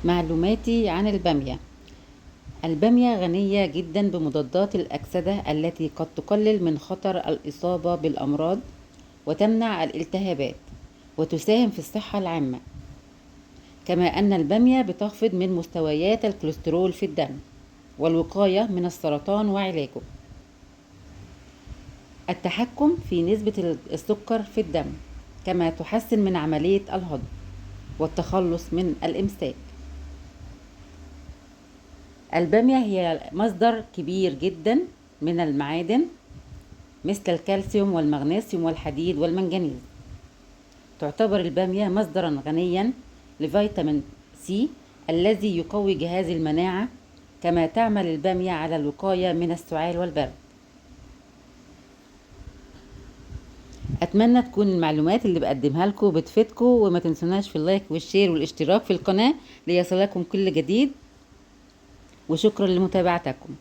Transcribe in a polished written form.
معلوماتي عن البامية. البامية غنية جدا بمضادات الأكسدة التي قد تقلل من خطر الإصابة بالأمراض وتمنع الالتهابات وتساهم في الصحة العامة. كما أن البامية بتخفض من مستويات الكوليسترول في الدم والوقاية من السرطان وعلاجه. التحكم في نسبة السكر في الدم، كما تحسن من عملية الهضم والتخلص من الإمساك. البامية هي مصدر كبير جدا من المعادن مثل الكالسيوم والمغنيسيوم والحديد والمنجنيز. تعتبر البامية مصدرا غنيا لفيتامين سي الذي يقوي جهاز المناعة، كما تعمل البامية على الوقاية من السعال والبرد. اتمنى تكون المعلومات اللي بقدمها لكم بتفيدكم، وما تنسوناش في اللايك والشير والاشتراك في القناة ليصلكم كل جديد، وشكرا لمتابعتكم.